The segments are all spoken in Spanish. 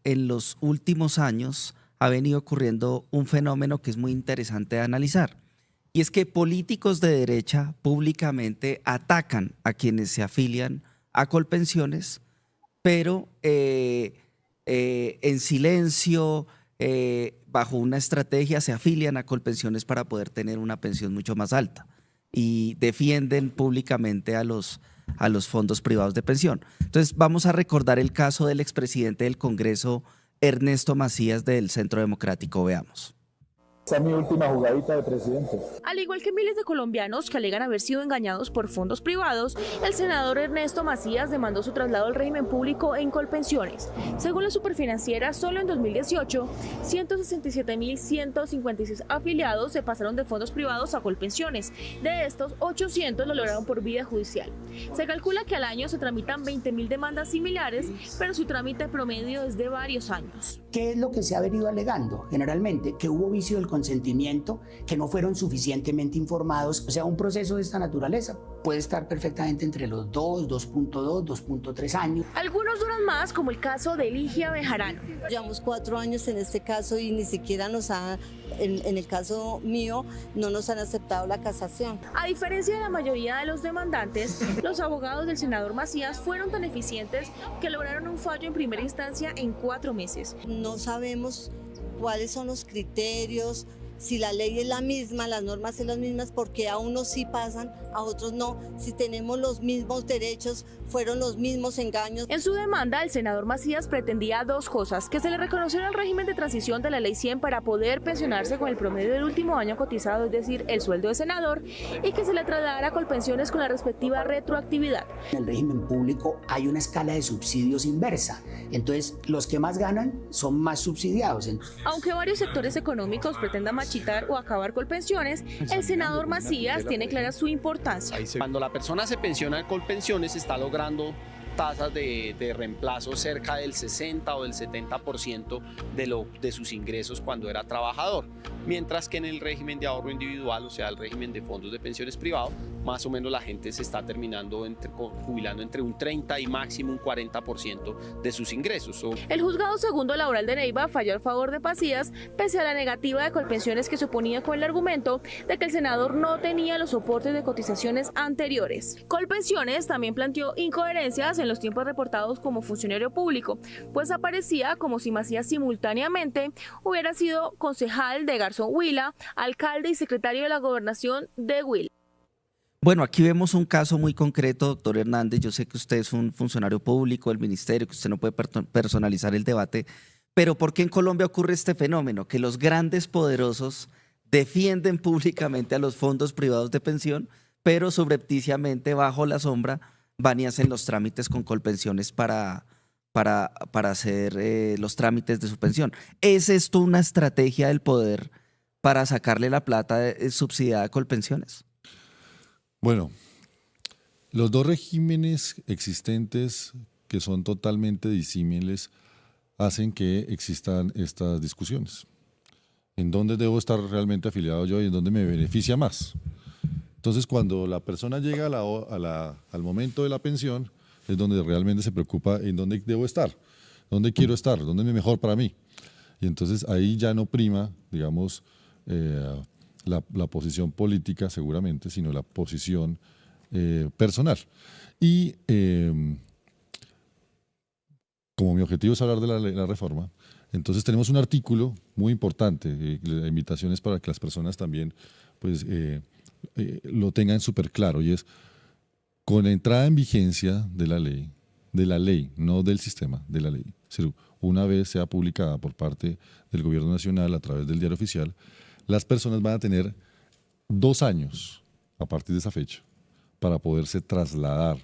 en los últimos años ha venido ocurriendo un fenómeno que es muy interesante de analizar. Y es que políticos de derecha públicamente atacan a quienes se afilian a Colpensiones, pero en silencio, bajo una estrategia, se afilian a Colpensiones para poder tener una pensión mucho más alta y defienden públicamente a los fondos privados de pensión. Entonces, vamos a recordar el caso del expresidente del Congreso, Ernesto Macías, del Centro Democrático. Veamos. Esta es mi última jugadita de presidente. Al igual que miles de colombianos que alegan haber sido engañados por fondos privados, el senador Ernesto Macías demandó su traslado al régimen público en Colpensiones. Según la Superfinanciera, solo en 2018, 167.156 afiliados se pasaron de fondos privados a Colpensiones. De estos, 800 lo lograron por vía judicial. Se calcula que al año se tramitan 20.000 demandas similares, pero su trámite promedio es de varios años. ¿Qué es lo que se ha venido alegando generalmente? Que hubo vicio del consentimiento, que no fueron suficientemente informados. O sea, un proceso de esta naturaleza puede estar perfectamente entre los 2.2, 2.3 años. Algunos duran más, como el caso de Eligia Bejarano. Llevamos 4 años en este caso y ni siquiera en el caso mío, no nos han aceptado la casación. A diferencia de la mayoría de los demandantes, los abogados del senador Macías fueron tan eficientes que lograron un fallo en primera instancia en 4 meses. No sabemos cuáles son los criterios, si la ley es la misma, las normas son las mismas, porque a unos sí pasan, a otros no. Si tenemos los mismos derechos, fueron los mismos engaños. En su demanda, el senador Macías pretendía 2 cosas: que se le reconociera el régimen de transición de la Ley 100 para poder pensionarse con el promedio del último año cotizado, es decir, el sueldo de senador, y que se le trasladara a Colpensiones con la respectiva retroactividad. En el régimen público hay una escala de subsidios inversa, entonces los que más ganan son más subsidiados. Aunque varios sectores económicos pretendan machitar o acabar Colpensiones, el senador Macías tiene clara su importancia. Cuando la persona se pensiona en Colpensiones, está logrando tasas de reemplazo cerca del 60 o del 70% de sus ingresos cuando era trabajador, mientras que en el régimen de ahorro individual, o sea, el régimen de fondos de pensiones privados, más o menos la gente se está terminando jubilando entre un 30 y máximo un 40% de sus ingresos. El Juzgado Segundo Laboral de Neiva falló a favor de Macías, pese a la negativa de Colpensiones, que se oponía con el argumento de que el senador no tenía los soportes de cotizaciones anteriores. Colpensiones también planteó incoherencias en los tiempos reportados como funcionario público, pues aparecía como si Macías simultáneamente hubiera sido concejal de Garzón Huila, alcalde y secretario de la gobernación de Huila. Bueno, aquí vemos un caso muy concreto, doctor Hernández. Yo sé que usted es un funcionario público del ministerio, que usted no puede personalizar el debate, pero ¿por qué en Colombia ocurre este fenómeno? Que los grandes poderosos defienden públicamente a los fondos privados de pensión, pero subrepticiamente, bajo la sombra, van y hacen los trámites con Colpensiones para hacer los trámites de su pensión. ¿Es esto una estrategia del poder para sacarle la plata subsidiada a Colpensiones? Bueno, los 2 regímenes existentes, que son totalmente disímiles, hacen que existan estas discusiones. ¿En dónde debo estar realmente afiliado yo y en dónde me beneficia más? Entonces, cuando la persona llega al momento de la pensión, es donde realmente se preocupa en dónde debo estar, dónde quiero estar, dónde es mejor para mí. Y entonces ahí ya no prima, digamos, la posición política seguramente, sino la posición personal. Y como mi objetivo es hablar de la reforma, entonces tenemos un artículo muy importante, la invitación es para que las personas también pues, lo tengan súper claro, y es: con la entrada en vigencia de la ley, no del sistema, de la ley, una vez sea publicada por parte del Gobierno Nacional a través del Diario Oficial, las personas van a tener 2 años a partir de esa fecha para poderse trasladar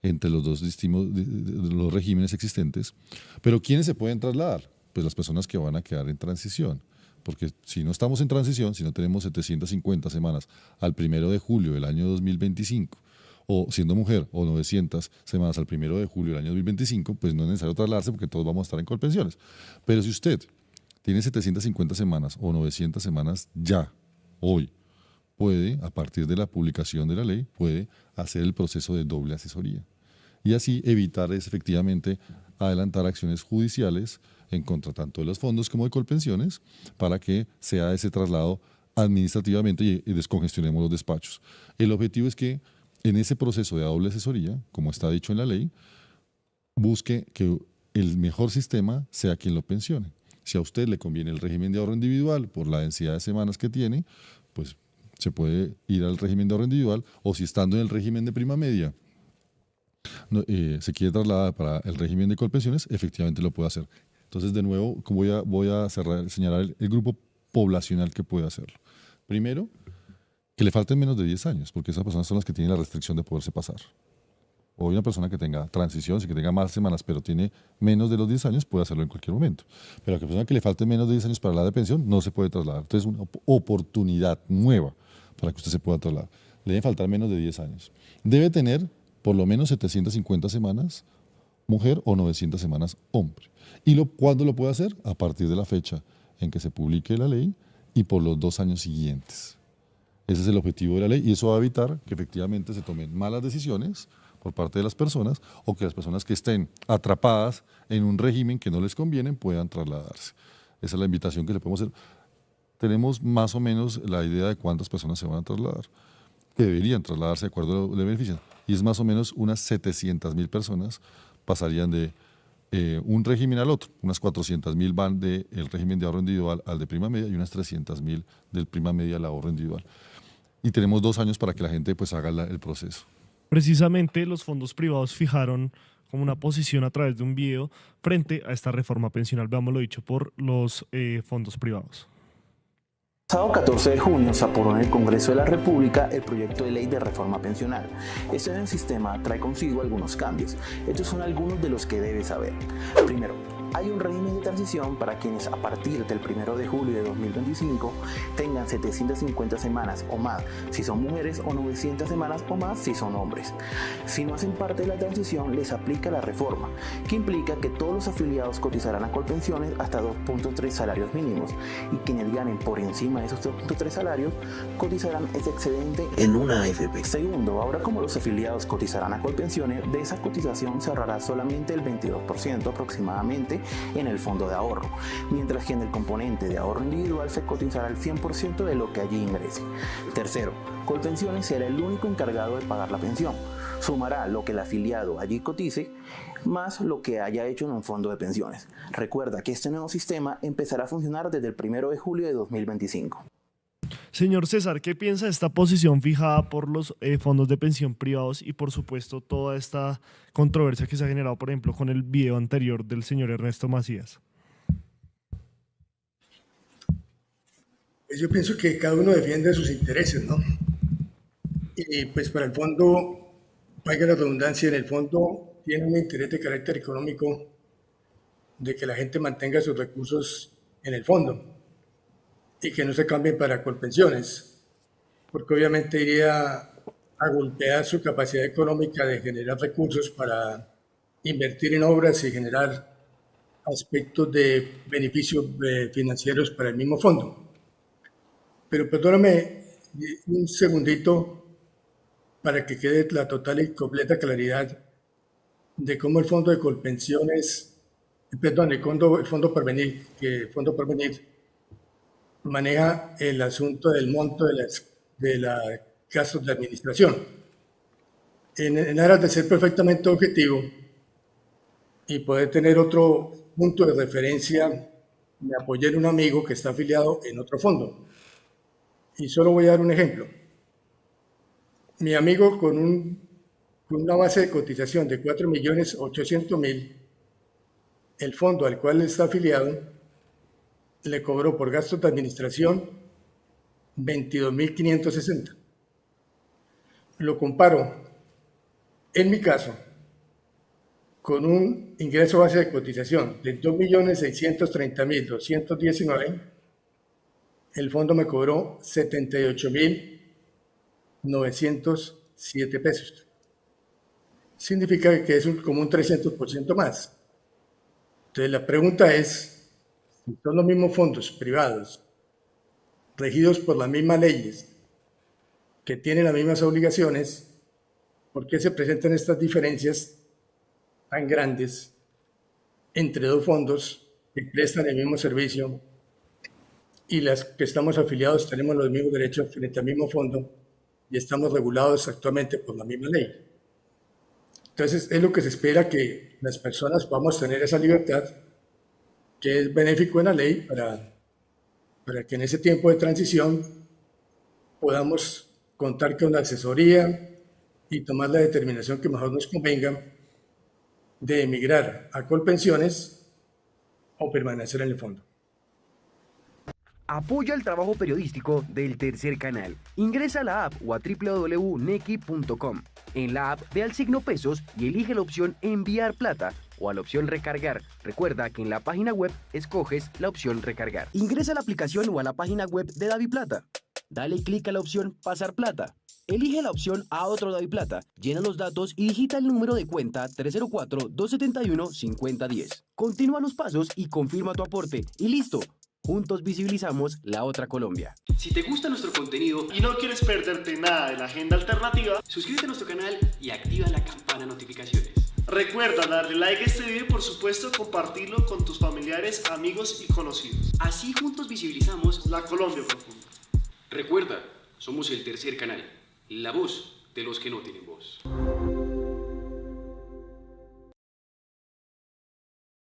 entre los dos los regímenes existentes. Pero ¿quiénes se pueden trasladar? Pues las personas que van a quedar en transición. Porque si no estamos en transición, si no tenemos 750 semanas al 1 de julio del año 2025, o siendo mujer, o 900 semanas al 1 de julio del año 2025, pues no es necesario trasladarse porque todos vamos a estar en Colpensiones. Pero si usted tiene 750 semanas o 900 semanas ya, hoy, puede, a partir de la publicación de la ley, puede hacer el proceso de doble asesoría. Y así evitar efectivamente adelantar acciones judiciales en contra tanto de los fondos como de Colpensiones para que sea ese traslado administrativamente y descongestionemos los despachos. El objetivo es que en ese proceso de doble asesoría, como está dicho en la ley, busque que el mejor sistema sea quien lo pensione. Si a usted le conviene el régimen de ahorro individual por la densidad de semanas que tiene, pues se puede ir al régimen de ahorro individual, o si estando en el régimen de prima media se quiere trasladar para el régimen de Colpensiones, efectivamente lo puede hacer. Entonces, de nuevo, voy a señalar el grupo poblacional que puede hacerlo. Primero, que le falten menos de 10 años, porque esas personas son las que tienen la restricción de poderse pasar. O una persona que tenga transición, que tenga más semanas, pero tiene menos de los 10 años, puede hacerlo en cualquier momento. Pero a la persona que le falte menos de 10 años para la de pensión, no se puede trasladar. Entonces, es una oportunidad nueva para que usted se pueda trasladar. Le deben faltar menos de 10 años. Debe tener por lo menos 750 semanas mujer o 900 semanas hombre. ¿Y cuándo lo puede hacer? A partir de la fecha en que se publique la ley y por los 2 años siguientes. Ese es el objetivo de la ley y eso va a evitar que efectivamente se tomen malas decisiones por parte de las personas o que las personas que estén atrapadas en un régimen que no les conviene puedan trasladarse. Esa es la invitación que le podemos hacer. Tenemos más o menos la idea de cuántas personas se van a trasladar, que deberían trasladarse de acuerdo a lo de beneficios. Y es más o menos unas 700.000 personas pasarían de un régimen al otro. Unas 400.000 van del régimen de ahorro individual al de prima media y unas 300.000 del prima media al ahorro individual. Y tenemos 2 años para que la gente pues haga el proceso. Precisamente los fondos privados fijaron como una posición a través de un video frente a esta reforma pensional. Veamos lo dicho por los fondos privados. El pasado 14 de junio se aprobó en el Congreso de la República el proyecto de ley de reforma pensional. Este nuevo sistema trae consigo algunos cambios. Estos son algunos de los que debes saber. Primero, hay un régimen de transición para quienes a partir del 1 de julio de 2025 tengan 750 semanas o más si son mujeres o 900 semanas o más si son hombres. Si no hacen parte de la transición, les aplica la reforma, que implica que todos los afiliados cotizarán a Colpensiones hasta 2.3 salarios mínimos y quienes ganen por encima de esos 2.3 salarios cotizarán ese excedente en una AFP. Segundo, ahora como los afiliados cotizarán a Colpensiones, de esa cotización se ahorrará solamente el 22% aproximadamente en el fondo de ahorro, mientras que en el componente de ahorro individual se cotizará el 100% de lo que allí ingrese. Tercero, Colpensiones será el único encargado de pagar la pensión. Sumará lo que el afiliado allí cotice más lo que haya hecho en un fondo de pensiones. Recuerda que este nuevo sistema empezará a funcionar desde el 1 de julio de 2025. Señor César, ¿qué piensa de esta posición fijada por los fondos de pensión privados y por supuesto toda esta controversia que se ha generado, por ejemplo, con el video anterior del señor Ernesto Macías? Pues yo pienso que cada uno defiende sus intereses, ¿no? Y pues para el fondo, valga la redundancia, en el fondo tiene un interés de carácter económico de que la gente mantenga sus recursos en el fondo y que no se cambien para Colpensiones, porque obviamente iría a golpear su capacidad económica de generar recursos para invertir en obras y generar aspectos de beneficios financieros para el mismo fondo. Pero perdóname un segundito para que quede la total y completa claridad de cómo el fondo de Colpensiones, perdón, el fondo Porvenir, que el fondo Porvenir maneja el asunto del monto de la gastos de administración. En aras de ser perfectamente objetivo y poder tener otro punto de referencia, me apoyé en un amigo que está afiliado en otro fondo. Y solo voy a dar un ejemplo. Mi amigo con una base de cotización de 4.800.000, el fondo al cual está afiliado le cobró por gastos de administración 22.560. Lo comparo, en mi caso, con un ingreso base de cotización de 2.630.219, el fondo me cobró 78.907 pesos. Significa que es como un 300% más. Entonces la pregunta es, son los mismos fondos privados, regidos por las mismas leyes, que tienen las mismas obligaciones, ¿por qué se presentan estas diferencias tan grandes entre dos fondos que prestan el mismo servicio y las que estamos afiliados tenemos los mismos derechos frente al mismo fondo y estamos regulados actualmente por la misma ley. Entonces, es lo que se espera, que las personas podamos tener esa libertad, que es benéfico en la ley para que en ese tiempo de transición podamos contar con la asesoría y tomar la determinación que mejor nos convenga de emigrar a Colpensiones o permanecer en el fondo. Apoya el trabajo periodístico del Tercer Canal. Ingresa a la app o a www.nequi.com. En la app ve al signo pesos y elige la opción enviar plata o a la opción recargar. Recuerda que en la página web escoges la opción recargar. Ingresa a la aplicación o a la página web de DaviPlata. Dale clic a la opción pasar plata. Elige la opción a otro DaviPlata, llena los datos y digita el número de cuenta 304-271-5010. Continúa los pasos y confirma tu aporte y listo. Juntos visibilizamos la otra Colombia. Si te gusta nuestro contenido y no quieres perderte nada de la agenda alternativa, suscríbete a nuestro canal y activa la campana de notificaciones. Recuerda darle like a este video y por supuesto compartirlo con tus familiares, amigos y conocidos. Así juntos visibilizamos la Colombia profunda. Recuerda, somos el Tercer Canal, la voz de los que no tienen voz.